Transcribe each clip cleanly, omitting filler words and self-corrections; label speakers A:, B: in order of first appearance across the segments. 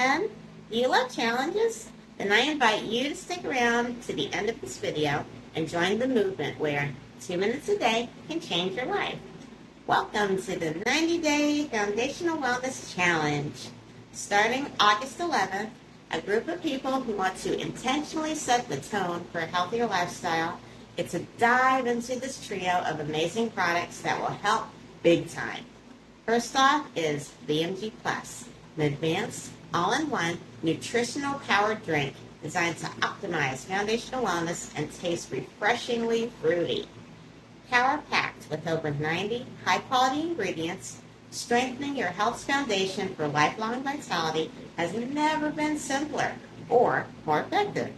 A: again? Do you love challenges? Then I invite you to stick around to the end of this video and join the movement where 2 minutes a day can change your life. Welcome to the 90-Day Foundational Wellness Challenge. Starting August 11th, a group of people who want to intentionally set the tone for a healthier lifestyle get to dive into this trio of amazing products that will help big time. First off is BMG Plus, an advanced, all-in-one, nutritional powered drink designed to optimize foundational wellness and taste refreshingly fruity. Power-packed with over 90 high-quality ingredients, strengthening your health's foundation for lifelong vitality has never been simpler or more effective.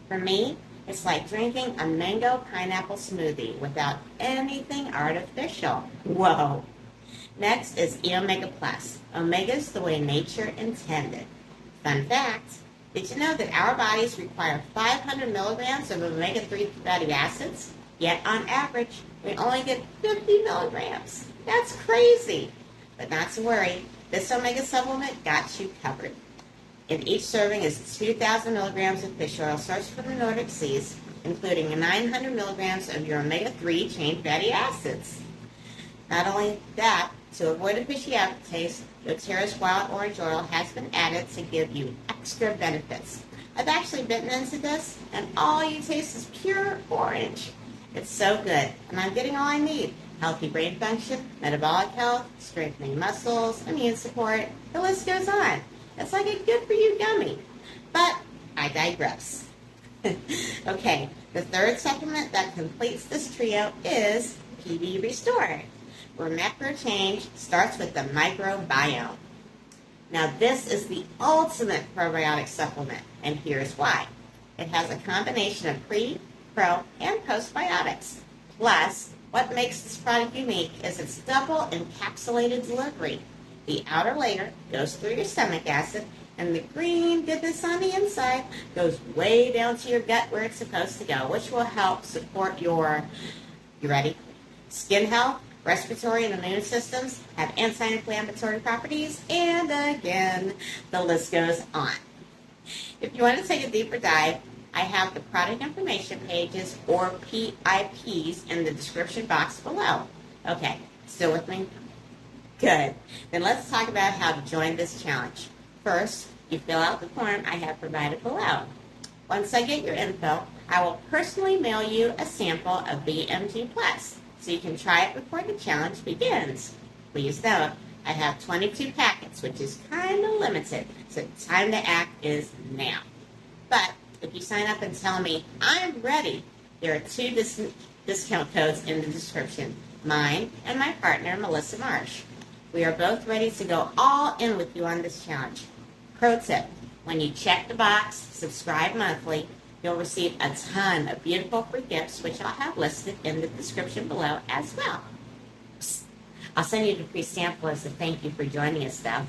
A: For me, it's like drinking a mango pineapple smoothie without anything artificial. Whoa! Next is Omega Plus. Omega's the way nature intended. Fun fact, did you know that our bodies require 500 milligrams of omega-3 fatty acids? Yet on average, we only get 50 milligrams. That's crazy. But not to worry, this omega supplement got you covered. In each serving is 2,000 milligrams of fish oil sourced from the Nordic seas, including 900 milligrams of your omega-3 chain fatty acids. Not only that, to avoid a fishy aftertaste, doTERRA's wild orange oil has been added to give you extra benefits. I've actually bitten into this, and all you taste is pure orange. It's so good, and I'm getting all I need. Healthy brain function, metabolic health, strengthening muscles, immune support, the list goes on. It's like a good-for-you gummy. But I digress. Okay, the third supplement that completes this trio is PB Restore, where macro change starts with the microbiome. Now this is the ultimate probiotic supplement, and here's why. It has a combination of pre, pro, and postbiotics. Plus, what makes this product unique is its double encapsulated delivery. The outer layer goes through your stomach acid, and the green goodness on the inside goes way down to your gut where it's supposed to go, which will help support your, you ready? Skin health, respiratory and immune systems, have anti-inflammatory properties, and again, the list goes on. If you want to take a deeper dive, I have the product information pages or PIPs in the description box below. Okay, still with me? Good. Then let's talk about how to join this challenge. First, you fill out the form I have provided below. Once I get your info, I will personally mail you a sample of BMG Plus, so you can try it before the challenge begins. Please note, I have 22 packets, which is kind of limited, so the time to act is now. But if you sign up and tell me I'm ready, there are 2 discount codes in the description, mine and my partner, Melissa Marsh. We are both ready to go all in with you on this challenge. Pro tip, when you check the box, subscribe monthly, you'll receive a ton of beautiful free gifts, which I'll have listed in the description below as well. Psst. I'll send you the free sample as a thank you for joining us, though.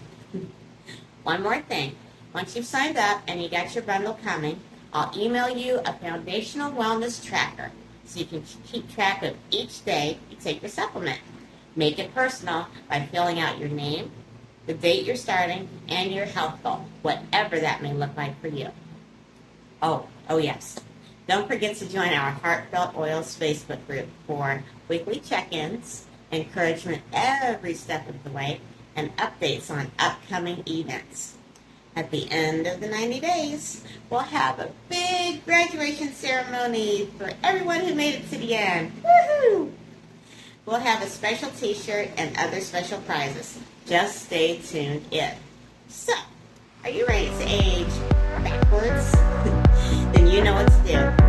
A: One more thing. Once you've signed up and you got your bundle coming, I'll email you a foundational wellness tracker so you can keep track of each day you take your supplement. Make it personal by filling out your name, the date you're starting, and your health goal, whatever that may look like for you. Oh yes. Don't forget to join our Heartfelt Oils Facebook group for weekly check-ins, encouragement every step of the way, and updates on upcoming events. At the end of the 90 days, we'll have a big graduation ceremony for everyone who made it to the end. Woohoo! We'll have a special t-shirt and other special prizes. Just stay tuned in. So, are you ready to age backwards? Then you know what to do.